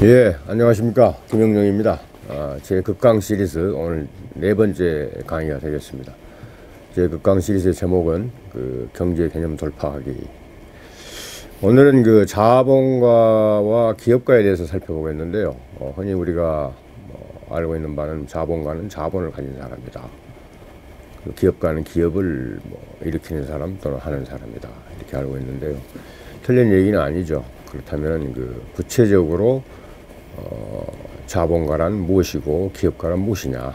예, 안녕하십니까. 김영룡입니다. 제 극강 시리즈 오늘 네 번째 강의가 되겠습니다. 제 극강 시리즈의 제목은 경제 개념 돌파하기. 오늘은 자본가와 기업가에 대해서 살펴보겠는데요. 흔히 우리가 알고 있는 바는 자본가는 자본을 가진 사람이다. 기업가는 기업을 일으키는 사람 또는 하는 사람이다. 이렇게 알고 있는데요. 틀린 얘기는 아니죠. 그렇다면 구체적으로 자본가란 무엇이고 기업가란 무엇이냐.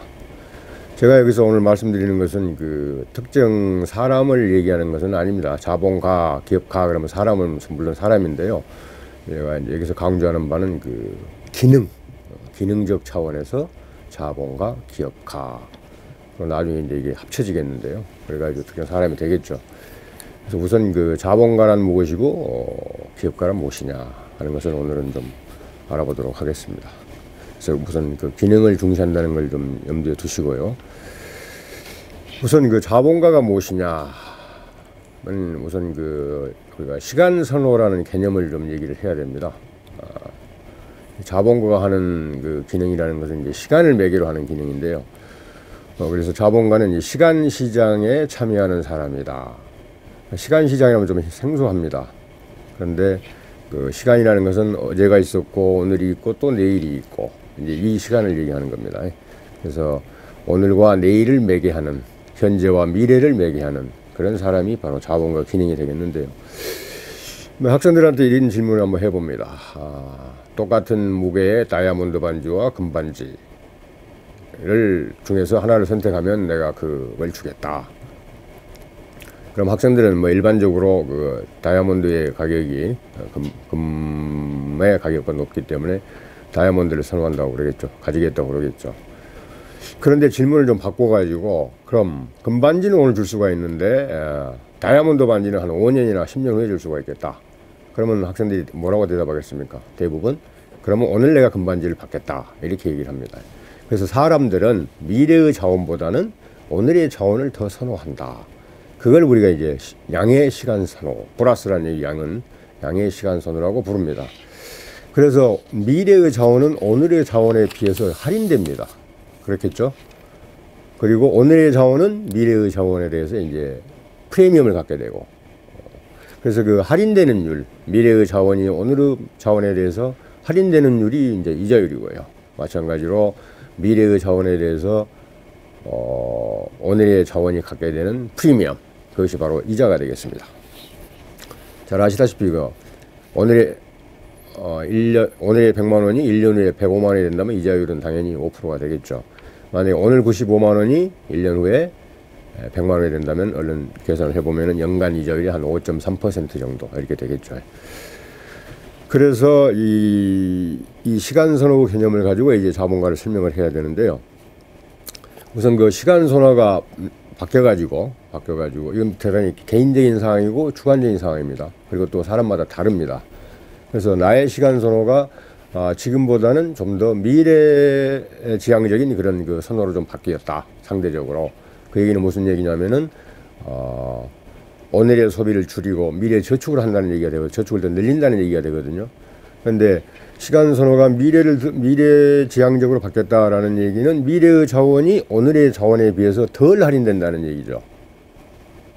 제가 여기서 오늘 말씀드리는 것은 특정 사람을 얘기하는 것은 아닙니다. 자본가, 기업가 그러면 사람은 물론 사람인데요. 제가 이제 여기서 강조하는 바는 기능적 차원에서 자본가, 기업가. 그리고 나중에 이제 이게 합쳐지겠는데요. 그래가지고 특정 사람이 되겠죠. 그래서 우선 자본가란 무엇이고 기업가란 무엇이냐 하는 것을 오늘은 좀 알아보도록 하겠습니다. 그래서 우선 기능을 중시한다는 걸 좀 염두에 두시고요. 우선 자본가가 무엇이냐? 우선 우리가 시간 선호라는 개념을 좀 얘기를 해야 됩니다. 자본가가 하는 기능이라는 것은 이제 시간을 매개로 하는 기능인데요. 그래서 자본가는 시간 시장에 참여하는 사람이다. 시간 시장이라면 좀 생소합니다. 그런데 시간이라는 것은 어제가 있었고 오늘이 있고 또 내일이 있고 이제 이 시간을 얘기하는 겁니다. 그래서 오늘과 내일을 매개하는, 현재와 미래를 매개하는 그런 사람이 바로 자본가 기능이 되겠는데요. 학생들한테 이런 질문을 한번 해봅니다. 똑같은 무게의 다이아몬드 반지와 금반지를 중에서 하나를 선택하면 내가 그걸 주겠다. 그럼 학생들은 일반적으로 다이아몬드의 가격이 금의 가격보다 높기 때문에 다이아몬드를 선호한다고 그러겠죠. 가지겠다고 그러겠죠. 그런데 질문을 좀 바꿔가지고 그럼 금반지는 오늘 줄 수가 있는데 다이아몬드 반지는 한 5년이나 10년 후에 줄 수가 있겠다. 그러면 학생들이 뭐라고 대답하겠습니까? 대부분 그러면 오늘 내가 금반지를 받겠다. 이렇게 얘기를 합니다. 그래서 사람들은 미래의 자원보다는 오늘의 자원을 더 선호한다. 그걸 우리가 이제 양의 시간 선호, 플러스라는 얘기 양의 시간 선호라고 부릅니다. 그래서 미래의 자원은 오늘의 자원에 비해서 할인됩니다. 그렇겠죠? 그리고 오늘의 자원은 미래의 자원에 대해서 이제 프리미엄을 갖게 되고, 그래서 할인되는 율, 미래의 자원이 오늘의 자원에 대해서 할인되는 율이 이제 이자율이고요. 마찬가지로 미래의 자원에 대해서 오늘의 자원이 갖게 되는 프리미엄, 그것이 바로 이자가 되겠습니다. 잘 아시다시피 오늘의 100만 원이 1년 후에 105만 원이 된다면 이자율은 당연히 5%가 되겠죠. 만약에 오늘 95만 원이 1년 후에 100만 원이 된다면 얼른 계산을 해보면 연간 이자율이 한 5.3% 정도 이렇게 되겠죠. 그래서 이 시간 선호 개념을 가지고 이제 자본가를 설명을 해야 되는데요. 우선 시간 선호가 바뀌어가지고 이건 대단히 개인적인 상황이고 주관적인 상황입니다. 그리고 또 사람마다 다릅니다. 그래서 나의 시간 선호가 지금보다는 좀 더 미래 지향적인 그런 선호로 좀 바뀌었다. 상대적으로. 그 얘기는 무슨 얘기냐면은 오늘의 소비를 줄이고 미래 저축을 한다는 얘기가 되고 저축을 더 늘린다는 얘기가 되거든요. 그런데 시간 선호가 미래 지향적으로 바뀌었다라는 얘기는 미래의 자원이 오늘의 자원에 비해서 덜 할인된다는 얘기죠.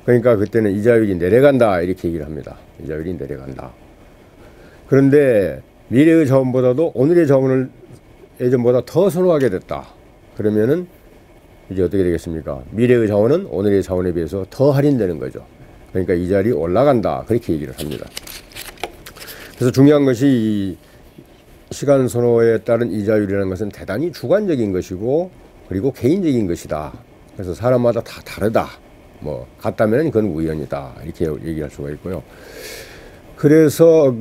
그러니까 그때는 이자율이 내려간다 이렇게 얘기를 합니다. 이자율이 내려간다. 그런데 미래의 자원보다도 오늘의 자원을 예전보다 더 선호하게 됐다. 그러면은 이제 어떻게 되겠습니까? 미래의 자원은 오늘의 자원에 비해서 더 할인되는 거죠. 그러니까 이자율이 올라간다. 그렇게 얘기를 합니다. 그래서 중요한 것이 이 시간 선호에 따른 이자율이라는 것은 대단히 주관적인 것이고 그리고 개인적인 것이다. 그래서 사람마다 다 다르다. 같다면 그건 우연이다. 이렇게 얘기할 수가 있고요. 그래서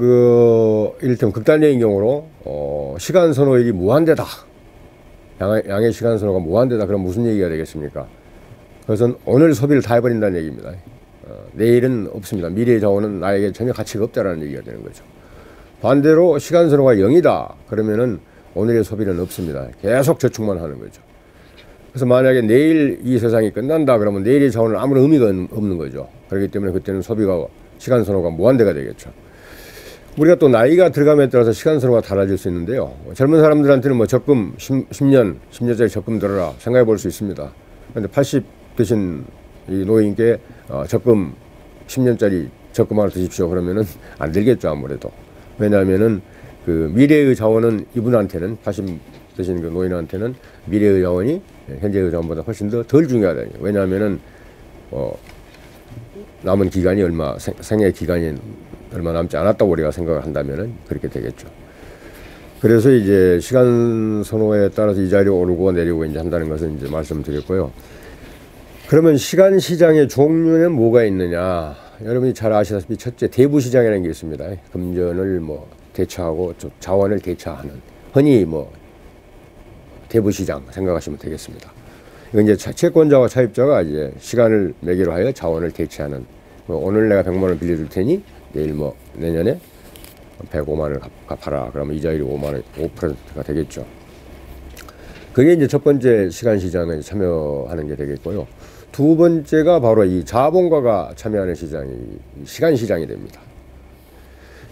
이를테면 극단적인 경우로 시간 선호율이 무한대다. 양의 시간 선호가 무한대다. 그럼 무슨 얘기가 되겠습니까? 그것은 오늘 소비를 다 해버린다는 얘기입니다. 내일은 없습니다. 미래의 자원은 나에게 전혀 가치가 없다라는 얘기가 되는 거죠. 반대로 시간 선호가 0이다. 그러면은 오늘의 소비는 없습니다. 계속 저축만 하는 거죠. 그래서 만약에 내일 이 세상이 끝난다 그러면 내일의 자원은 아무런 의미가 없는 거죠. 그렇기 때문에 그때는 소비가 시간 선호가 무한대가 되겠죠. 우리가 또 나이가 들어감에 따라서 시간 선호가 달라질 수 있는데요. 젊은 사람들한테는 뭐 적금 10년짜리 적금 들어라 생각해 볼 수 있습니다. 그런데 80 되신 이 노인께 적금 10년짜리 적금 하나 드십시오 그러면은 안 들겠죠 아무래도. 왜냐하면은 그 미래의 자원은 이분한테는 80 되신 그 노인한테는 미래의 자원이 현재의 자원보다 훨씬 덜 중요하다. 왜냐하면은 남은 기간이 생애 기간이 얼마 남지 않았다고 우리가 생각을 한다면은 그렇게 되겠죠. 그래서 이제 시간 선호에 따라서 이자율이 오르고 내리고 이제 한다는 것은 이제 말씀드렸고요. 그러면 시간 시장의 종류는 뭐가 있느냐? 여러분이 잘 아시다시피 첫째 대부 시장이라는 게 있습니다. 금전을 뭐 대처하고 자원을 대처하는 흔히 뭐 대부 시장 생각하시면 되겠습니다. 이건 이제 채권자와 차입자가 이제 시간을 매개로 하여 자원을 대체하는 오늘 내가 100만 원 빌려줄 테니 내일 뭐 내년에 105만 원을 갚아라. 그러면 이자율이 5%가 되겠죠. 그게 이제 첫 번째 시간 시장에 참여하는 게 되겠고요. 두 번째가 바로 이 자본가가 참여하는 시장이 시간 시장이 됩니다.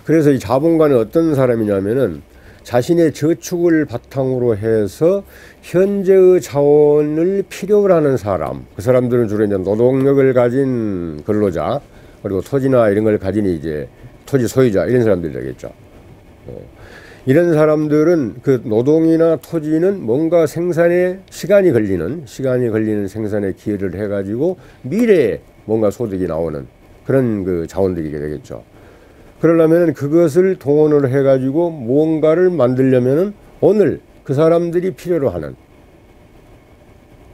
그래서 이 자본가는 어떤 사람이냐면은 자신의 저축을 바탕으로 해서 현재의 자원을 필요로 하는 사람, 그 사람들은 주로 이제 노동력을 가진 근로자, 그리고 토지나 이런 걸 가진 이제 토지 소유자 이런 사람들이 되겠죠. 이런 사람들은 그 노동이나 토지는 뭔가 생산에 시간이 걸리는 생산에 기여를 해가지고 미래에 뭔가 소득이 나오는 그런 그 자원들이게 되겠죠. 그러려면 그것을 동원을 해가지고 무언가를 만들려면은 오늘 그 사람들이 필요로 하는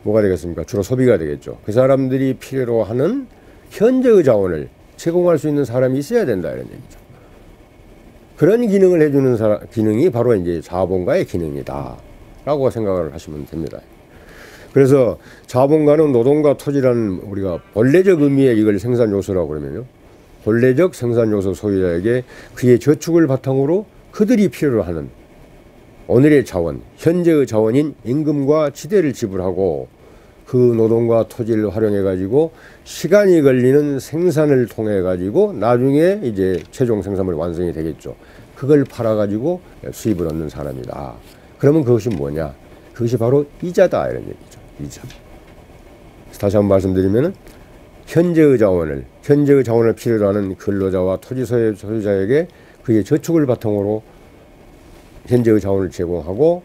뭐가 되겠습니까? 주로 소비가 되겠죠. 그 사람들이 필요로 하는 현재의 자원을 제공할 수 있는 사람이 있어야 된다 이런 얘기죠. 그런 기능을 해주는 기능이 바로 이제 자본가의 기능이다라고 생각을 하시면 됩니다. 그래서 자본가는 노동과 토지라는 우리가 본래적 의미의 이걸 생산 요소라고 그러면요. 본래적 생산 요소 소유자에게 그의 저축을 바탕으로 그들이 필요로 하는 오늘의 자원, 현재의 자원인 임금과 지대를 지불하고 그 노동과 토지를 활용해 가지고 시간이 걸리는 생산을 통해 가지고 나중에 이제 최종 생산물이 완성이 되겠죠. 그걸 팔아 가지고 수입을 얻는 사람이다. 그러면 그것이 뭐냐? 그것이 바로 이자다 이런 얘기죠. 이자. 다시 한번 말씀드리면은 현재의 자원을 필요로 하는 근로자와 토지 소유자에게 그의 저축을 바탕으로 현재의 자원을 제공하고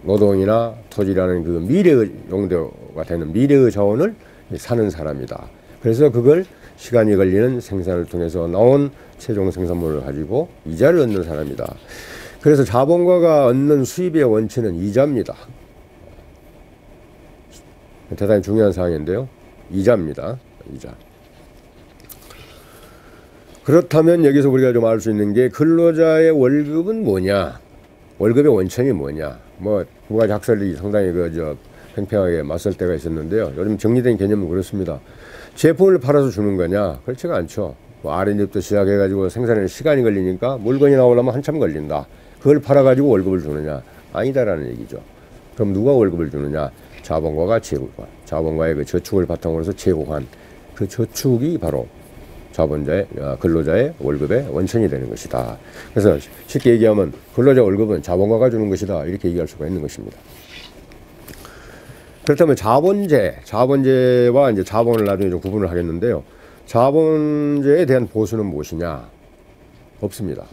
노동이나 토지라는 그 미래의 용도가 되는 미래의 자원을 사는 사람이다. 그래서 그걸 시간이 걸리는 생산을 통해서 나온 최종 생산물을 가지고 이자를 얻는 사람이다. 그래서 자본가가 얻는 수입의 원천은 이자입니다. 대단히 중요한 사항인데요. 이자입니다. 이자. 그렇다면 여기서 우리가 좀 알 수 있는 게 근로자의 월급은 뭐냐? 월급의 원천이 뭐냐? 뭐 두 가지 학설이 상당히 팽팽하게 맞설 때가 있었는데요. 요즘 정리된 개념은 그렇습니다. 제품을 팔아서 주는 거냐? 그렇지가 않죠. 뭐 R&D부터 시작해가지고 생산에 시간이 걸리니까 물건이 나오려면 한참 걸린다. 그걸 팔아가지고 월급을 주느냐? 아니다라는 얘기죠. 그럼 누가 월급을 주느냐? 자본가가 제공한, 자본가의 그 저축을 바탕으로 해서 제공한 그 저축이 바로 근로자의 월급의 원천이 되는 것이다. 그래서 쉽게 얘기하면 근로자 월급은 자본가가 주는 것이다. 이렇게 얘기할 수가 있는 것입니다. 그렇다면 자본제와 이제 자본을 나중에 좀 구분을 하겠는데요. 자본제에 대한 보수는 무엇이냐? 없습니다.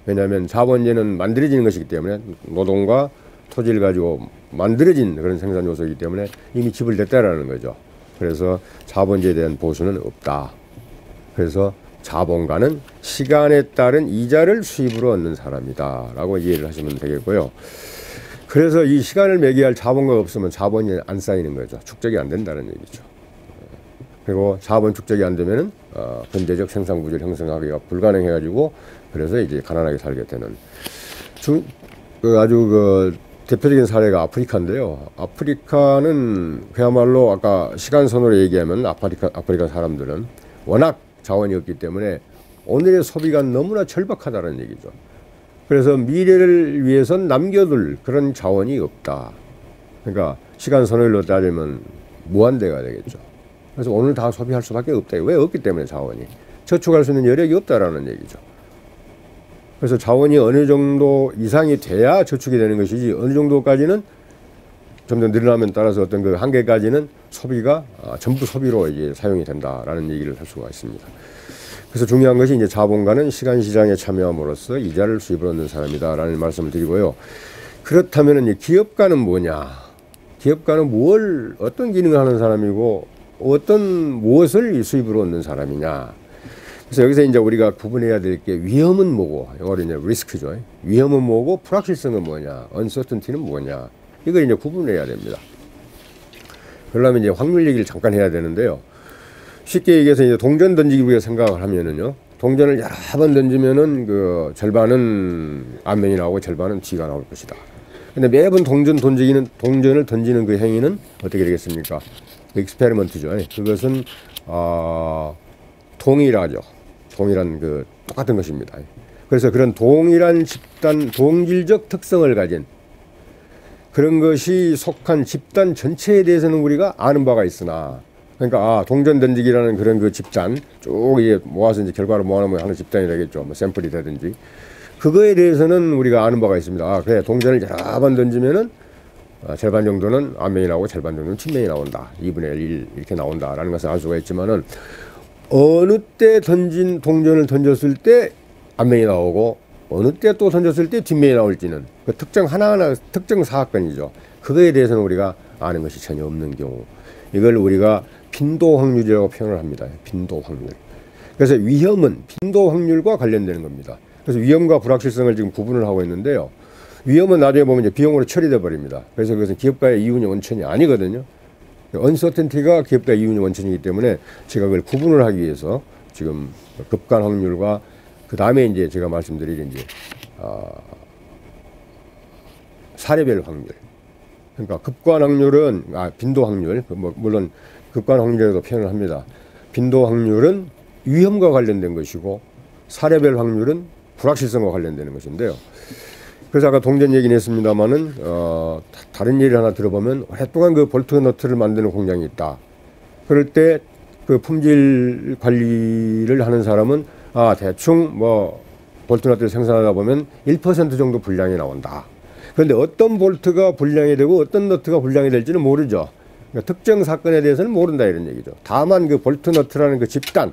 왜냐하면 자본제는 만들어지는 것이기 때문에 노동과 토지를 가지고 만들어진 그런 생산 요소이기 때문에 이미 지불됐다라는 거죠. 그래서 자본제에 대한 보수는 없다. 그래서 자본가는 시간에 따른 이자를 수입으로 얻는 사람이다 라고 이해를 하시면 되겠고요. 그래서 이 시간을 매개할 자본가가 없으면 자본이 안 쌓이는 거죠. 축적이 안 된다는 얘기죠. 그리고 자본 축적이 안 되면은 근대적 생산 구조를 형성하기가 불가능해 가지고 그래서 이제 가난하게 살게 되는 아주 대표적인 사례가 아프리카인데요. 아프리카는 그야말로 아까 시간 선호로 얘기하면 아프리카 사람들은 워낙 자원이 없기 때문에 오늘의 소비가 너무나 절박하다는 얘기죠. 그래서 미래를 위해선 남겨둘 그런 자원이 없다. 그러니까 시간 선호율로 따지면 무한대가 되겠죠. 그래서 오늘 다 소비할 수밖에 없다. 왜 없기 때문에 저축할 수 있는 여력이 없다라는 얘기죠. 그래서 자원이 어느 정도 이상이 돼야 저축이 되는 것이지 어느 정도까지는 좀 더 늘어나면 따라서 어떤 그 한계까지는 소비가 전부 소비로 이제 사용이 된다라는 얘기를 할 수가 있습니다. 그래서 중요한 것이 이제 자본가는 시간 시장에 참여함으로써 이자를 수입을 얻는 사람이다라는 말씀을 드리고요. 그렇다면 이제 기업가는 뭐냐? 기업가는 어떤 기능을 하는 사람이고 무엇을 수입으로 얻는 사람이냐? 그래서 여기서 이제 우리가 구분해야 될 게 위험은 뭐고, 영어로 이제 리스크죠. 위험은 뭐고, 불확실성은 뭐냐, uncertainty는 뭐냐. 이걸 이제 구분해야 됩니다. 그러려면 이제 확률 얘기를 잠깐 해야 되는데요. 쉽게 얘기해서 이제 동전 던지기 우리가 생각을 하면은요. 동전을 여러 번 던지면은 그 절반은 안면이 나오고 절반은 뒤가 나올 것이다. 근데 매번 동전을 던지는 그 행위는 어떻게 되겠습니까? 익스페리먼트죠. 그것은 동일하죠. 동일한 그 똑같은 것입니다. 그래서 그런 동일한 집단 동질적 특성을 가진 그런 것이 속한 집단 전체에 대해서는 우리가 아는 바가 있으나, 그러니까 동전 던지기라는 그런 그 집단 쭉 이제 모아서 이제 결과를 모아놓으면 하는 집단이 되겠죠. 뭐 샘플이 되든지 그거에 대해서는 우리가 아는 바가 있습니다. 그래 동전을 여러 번 던지면은 절반 정도는 안면이 나오고 절반 정도는 뒷면이 나온다. 2분의 1 이렇게 나온다라는 것을 알 수가 있지만은 어느 때 동전을 던졌을 때 안면이 나오고 어느 때 또 던졌을 때 뒷면이 나올지는 그 특정 하나하나 특정 사건이죠. 그거에 대해서는 우리가 아는 것이 전혀 없는 경우, 이걸 우리가 빈도 확률이라고 표현을 합니다. 빈도 확률. 그래서 위험은 빈도 확률과 관련되는 겁니다. 그래서 위험과 불확실성을 지금 구분을 하고 있는데요. 위험은 나중에 보면 이제 비용으로 처리돼 버립니다. 그래서 그것은 기업가의 이윤이 원천이 아니거든요. 언서텐티가 기업가의 이윤이 원천이기 때문에 제가 그걸 구분을 하기 위해서 지금 급간 확률과 그 다음에 이제 제가 말씀드릴 이제 사례별 확률. 그러니까 급간 확률은 빈도 확률, 물론 급간 확률에도 표현을 합니다. 빈도 확률은 위험과 관련된 것이고 사례별 확률은 불확실성과 관련되는 것인데요. 그래서 아까 동전 얘기는 했습니다만은 다른 예를 하나 들어보면 오랫동안 그 볼트 너트를 만드는 공장이 있다. 그럴 때 그 품질 관리를 하는 사람은 대충 뭐 볼트 너트를 생산하다 보면 1% 정도 분량이 나온다. 그런데 어떤 볼트가 분량이 되고 어떤 너트가 분량이 될지는 모르죠. 그러니까 특정 사건에 대해서는 모른다 이런 얘기죠. 다만 그 볼트 너트라는 그 집단,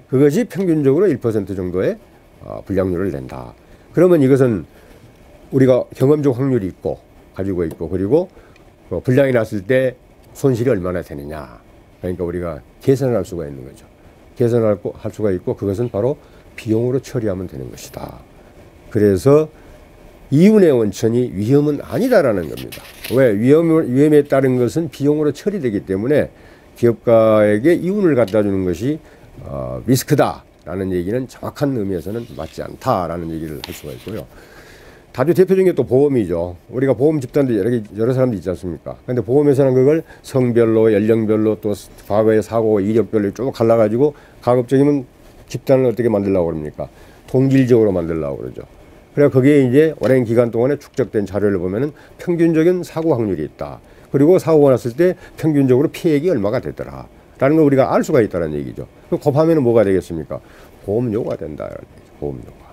그것이 평균적으로 1% 정도의 분량률을 낸다. 그러면 이것은 우리가 경험적 확률이 있고 가지고 있고, 그리고 분량이 났을 때 손실이 얼마나 되느냐, 그러니까 우리가 계산을 할 수가 있는 거죠. 계산을 할 수가 있고 그것은 바로 비용으로 처리하면 되는 것이다. 그래서 이윤의 원천이 위험은 아니다라는 겁니다. 왜? 위험에 따른 것은 비용으로 처리되기 때문에 기업가에게 이윤을 갖다 주는 것이 리스크다라는 얘기는 정확한 의미에서는 맞지 않다라는 얘기를 할 수가 있고요. 아주 대표적인 게 또 보험이죠. 우리가 보험 집단도 여러 사람도 있지 않습니까? 근데 보험에서는 그걸 성별로, 연령별로, 또 과거의 사고, 이력별로 쭉 갈라가지고 가급적이면 집단을 어떻게 만들려고 그럽니까? 동질적으로 만들려고 그러죠. 그래 거기에 이제 오랜 기간 동안에 축적된 자료를 보면은 평균적인 사고 확률이 있다. 그리고 사고가 났을 때 평균적으로 피해액이 얼마가 되더라. 라는 걸 우리가 알 수가 있다는 얘기죠. 곱하면 뭐가 되겠습니까? 보험료가 된다. 보험료가.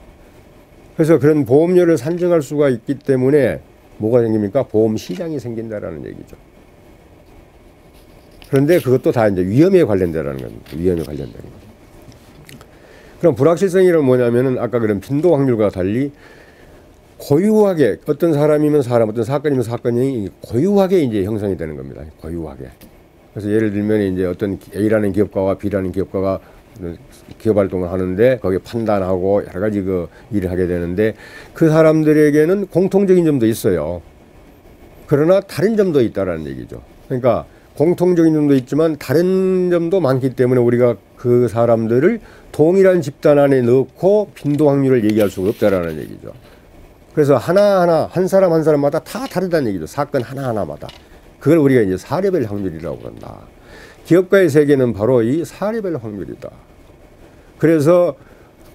그래서 그런 보험료를 산정할 수가 있기 때문에 뭐가 생깁니까? 보험 시장이 생긴다라는 얘기죠. 그런데 그것도 다 이제 위험에 관련되라는 겁니다. 위험에 관련되는 겁니다. 그럼 불확실성이란 뭐냐면은 아까 그런 빈도 확률과 달리 고유하게 어떤 사람이면 사람, 어떤 사건이면 사건이 고유하게 이제 형성이 되는 겁니다. 고유하게. 그래서 예를 들면 이제 어떤 A라는 기업가와 B라는 기업가가 기업 활동을 하는데 거기에 판단하고 여러 가지 그 일을 하게 되는데 그 사람들에게는 공통적인 점도 있어요. 그러나 다른 점도 있다라는 얘기죠. 그러니까 공통적인 점도 있지만 다른 점도 많기 때문에 우리가 그 사람들을 동일한 집단 안에 넣고 빈도 확률을 얘기할 수가 없다라는 얘기죠. 그래서 하나하나 한 사람 한 사람마다 다 다르다는 얘기죠. 사건 하나하나마다. 그걸 우리가 이제 사례별 확률이라고 한다. 기업가의 세계는 바로 이 사례별 확률이다. 그래서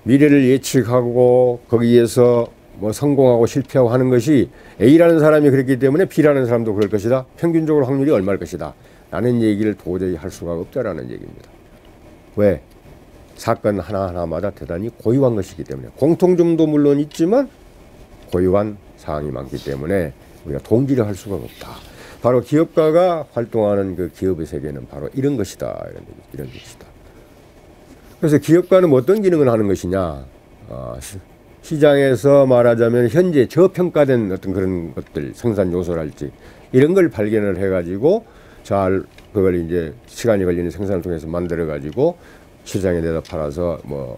미래를 예측하고 거기에서 뭐 성공하고 실패하고 하는 것이 A라는 사람이 그랬기 때문에 B라는 사람도 그럴 것이다. 평균적으로 확률이 얼마일 것이다. 라는 얘기를 도저히 할 수가 없다라는 얘기입니다. 왜? 사건 하나하나마다 대단히 고유한 것이기 때문에 공통점도 물론 있지만 고유한 사항이 많기 때문에 우리가 동기를 할 수가 없다. 바로 기업가가 활동하는 그 기업의 세계는 바로 이런 것이다. 이런 것이다. 그래서 기업가는 어떤 기능을 하는 것이냐. 시장에서 말하자면 현재 저평가된 어떤 그런 것들, 생산 요소랄지 이런 걸 발견을 해가지고 잘 그걸 이제 시간이 걸리는 생산을 통해서 만들어가지고 시장에 내다 팔아서 뭐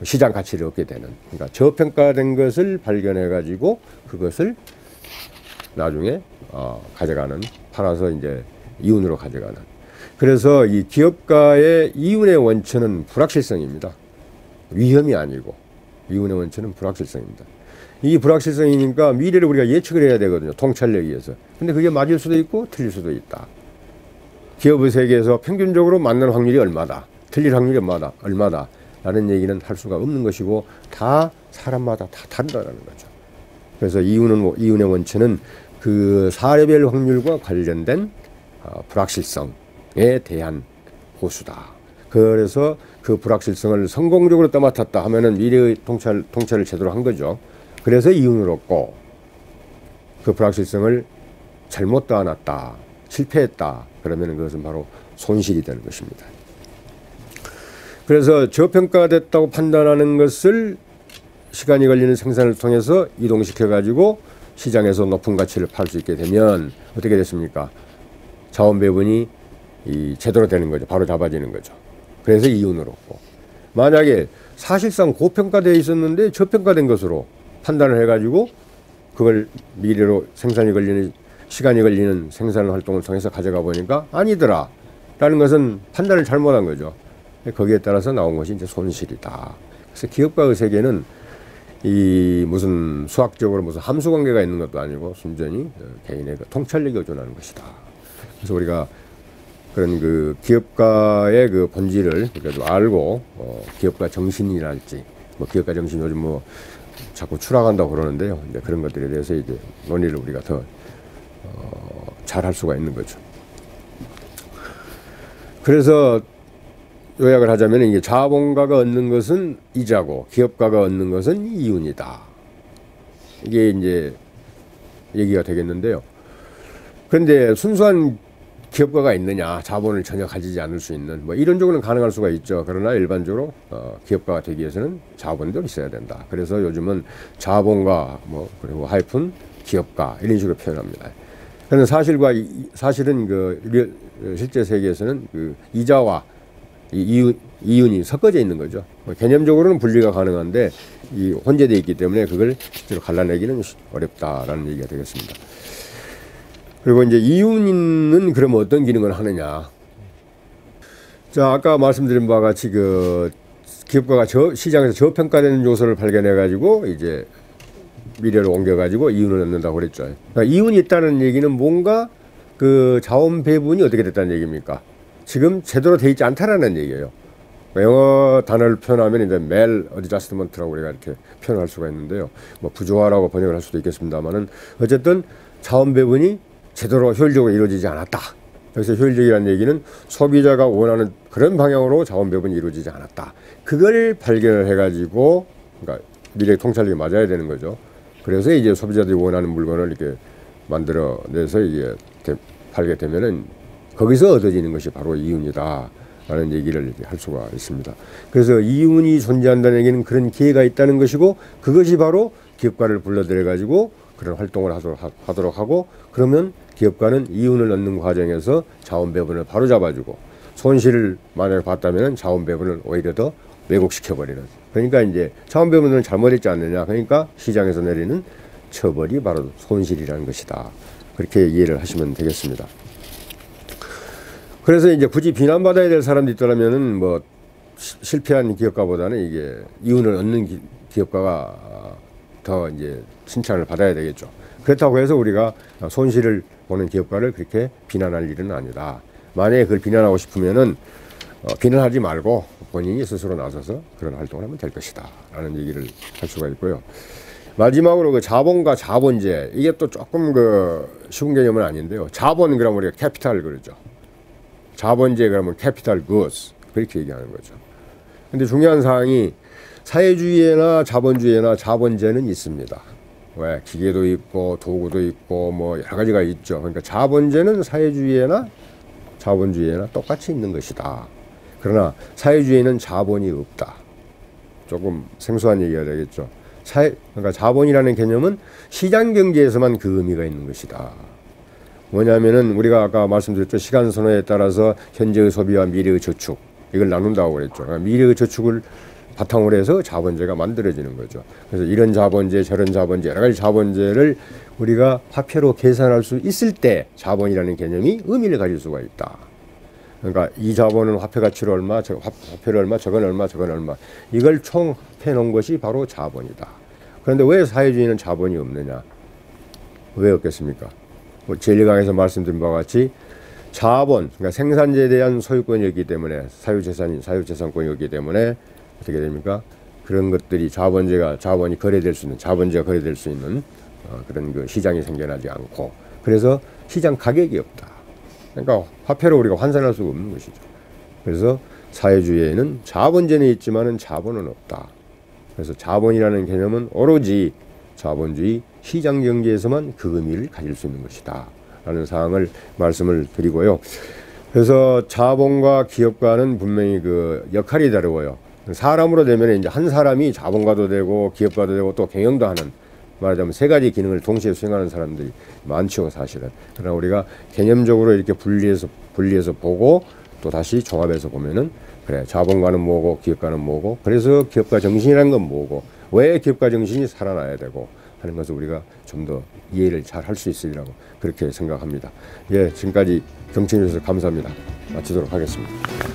시장 가치를 얻게 되는, 그러니까 저평가된 것을 발견해가지고 그것을 나중에 가져가는, 팔아서 이제 이윤으로 가져가는. 그래서 이 기업가의 이윤의 원천은 불확실성입니다. 위험이 아니고 이윤의 원천은 불확실성입니다. 이 불확실성이니까 미래를 우리가 예측을 해야 되거든요. 통찰력에 의해서. 근데 그게 맞을 수도 있고 틀릴 수도 있다. 기업의 세계에서 평균적으로 맞는 확률이 얼마다, 틀릴 확률이 얼마다 라는 얘기는 할 수가 없는 것이고 다 사람마다 다 다르다는 거죠. 그래서 이윤의 원천은 그 사례별 확률과 관련된 불확실성에 대한 호수다. 그래서 그 불확실성을 성공적으로 떠맡았다 하면은 미래의 통찰을 제대로 한 거죠. 그래서 이윤을 얻고, 그 불확실성을 잘못 떠안았다, 실패했다 그러면 그것은 바로 손실이 되는 것입니다. 그래서 저평가됐다고 판단하는 것을 시간이 걸리는 생산을 통해서 이동시켜 가지고 시장에서 높은 가치를 팔 수 있게 되면 어떻게 됐습니까? 자원 배분이 제대로 되는 거죠. 바로 잡아지는 거죠. 그래서 이윤을 얻고, 만약에 사실상 고평가되어 있었는데 저평가된 것으로 판단을 해가지고 그걸 미래로 시간이 걸리는 생산 활동을 통해서 가져가 보니까 아니더라 라는 것은 판단을 잘못한 거죠. 거기에 따라서 나온 것이 이제 손실이다. 그래서 기업가의 세계는 이 무슨 수학적으로 무슨 함수 관계가 있는 것도 아니고 순전히 개인의 그 통찰력이 의존하는 것이다. 그래서 우리가 그런 그 기업가의 그 본질을 좀 알고 기업가 정신이랄지 뭐 기업가 정신 요즘 뭐 자꾸 추락한다고 그러는데요. 이제 그런 것들에 대해서 이제 논의를 우리가 더 잘 할 수가 있는 거죠. 그래서 요약을 하자면 이게 자본가가 얻는 것은 이자고 기업가가 얻는 것은 이윤이다. 이게 이제 얘기가 되겠는데요. 그런데 순수한 기업가가 있느냐, 자본을 전혀 가지지 않을 수 있는 뭐 이론적으로는 가능할 수가 있죠. 그러나 일반적으로 기업가가 되기 위해서는 자본도 있어야 된다. 그래서 요즘은 자본가 뭐 그리고 하이픈 기업가 이런 식으로 표현합니다. 그런데 사실은 그 실제 세계에서는 그 이자와 이윤이 섞어져 있는 거죠. 개념적으로는 분리가 가능한데 이 혼재되어 있기 때문에 그걸 실제로 갈라내기는 어렵다라는 얘기가 되겠습니다. 그리고 이제 이윤은 그럼 어떤 기능을 하느냐. 자, 아까 말씀드린 바와 같이 그 기업가가 시장에서 저평가되는 요소를 발견해 가지고 이제 미래로 옮겨 가지고 이윤을 얻는다고 그랬죠. 그러니까 이윤이 있다는 얘기는 뭔가 그 자원 배분이 어떻게 됐다는 얘기입니까? 지금 제대로 돼 있지 않다라는 얘기예요. 영어 단어를 표현하면 이제 멜 어드저스트먼트라고 우리가 이렇게 표현할 수가 있는데요. 뭐 부조화라고 번역을 할 수도 있겠습니다만은 어쨌든 자원 배분이 제대로 효율적으로 이루어지지 않았다. 여기서 효율적이라는 얘기는 소비자가 원하는 그런 방향으로 자원 배분이 이루어지지 않았다. 그걸 발견을 해가지고, 그러니까 미래 통찰력이 맞아야 되는 거죠. 그래서 이제 소비자들이 원하는 물건을 이렇게 만들어내서 이게 팔게 되면은 거기서 얻어지는 것이 바로 이윤이다. 라는 얘기를 이렇게 할 수가 있습니다. 그래서 이윤이 존재한다는 얘기는 그런 기회가 있다는 것이고, 그것이 바로 기업가를 불러들여 가지고 그런 활동을 하도록 하고, 그러면 기업가는 이윤을 얻는 과정에서 자원 배분을 바로 잡아주고, 손실을 만약에 봤다면 자원 배분을 오히려 더 왜곡시켜버리는. 그러니까 이제 자원 배분을 잘못했지 않느냐. 그러니까 시장에서 내리는 처벌이 바로 손실이라는 것이다. 그렇게 이해를 하시면 되겠습니다. 그래서 이제 굳이 비난받아야 될 사람도 있더라면은 뭐 실패한 기업가보다는 이게 이윤을 얻는 기업가가 더 이제 칭찬을 받아야 되겠죠. 그렇다고 해서 우리가 손실을 보는 기업가를 그렇게 비난할 일은 아니다. 만약에 그걸 비난하고 싶으면은 비난하지 말고 본인이 스스로 나서서 그런 활동을 하면 될 것이다. 라는 얘기를 할 수가 있고요. 마지막으로 그 자본과 자본제, 이게 또 조금 그 쉬운 개념은 아닌데요. 자본 그러면 우리가 캐피탈 그러죠. 자본제 그러면 캐피탈 구스 그렇게 얘기하는 거죠. 근데 중요한 사항이 사회주의나 자본주의나 자본제는 있습니다. 왜? 기계도 있고 도구도 있고 뭐 여러 가지가 있죠. 그러니까 자본제는 사회주의나 자본주의나 똑같이 있는 것이다. 그러나 사회주의는 자본이 없다. 조금 생소한 얘기가 되겠죠. 그러니까 자본이라는 개념은 시장 경제에서만 그 의미가 있는 것이다. 뭐냐면은 우리가 아까 말씀드렸죠. 시간 선호에 따라서 현재의 소비와 미래의 저축 이걸 나눈다고 그랬죠. 그러니까 미래의 저축을 바탕으로 해서 자본제가 만들어지는 거죠. 그래서 이런 자본제, 저런 자본제, 여러 가지 자본제를 우리가 화폐로 계산할 수 있을 때 자본이라는 개념이 의미를 가질 수가 있다. 그러니까 이 자본은 화폐 가치로 얼마, 화폐를 얼마, 저건 얼마, 저건 얼마. 이걸 총 합해 놓은 것이 바로 자본이다. 그런데 왜 사회주의는 자본이 없느냐? 왜 없겠습니까? 뭐 제일 강에서 말씀드린 바와 같이 자본, 그러니까 생산자에 대한 소유권이었기 때문에 사유재산권이었기 때문에 어떻게 됩니까? 그런 것들이 자본이 거래될 수 있는, 자본제가 거래될 수 있는 그런 그 시장이 생겨나지 않고 그래서 시장 가격이 없다. 그러니까 화폐로 우리가 환산할 수가 없는 것이죠. 그래서 사회주의에는 자본제는 있지만은 자본은 없다. 그래서 자본이라는 개념은 오로지 자본주의 시장 경제에서만 그 의미를 가질 수 있는 것이다. 라는 사항을 말씀을 드리고요. 그래서 자본과 기업가는 분명히 그 역할이 다르고요. 사람으로 되면 이제 한 사람이 자본가도 되고 기업가도 되고 또 경영도 하는 말하자면 세 가지 기능을 동시에 수행하는 사람들이 많죠, 사실은. 그러나 우리가 개념적으로 이렇게 분리해서 보고 또 다시 종합해서 보면은 그래, 자본가는 뭐고 기업가는 뭐고 그래서 기업가 정신이라는 건 뭐고 왜 기업가 정신이 살아나야 되고 하는 것을 우리가 좀 더 이해를 잘 할 수 있으리라고 그렇게 생각합니다. 예, 지금까지 경청해 주셔서 감사합니다. 마치도록 하겠습니다.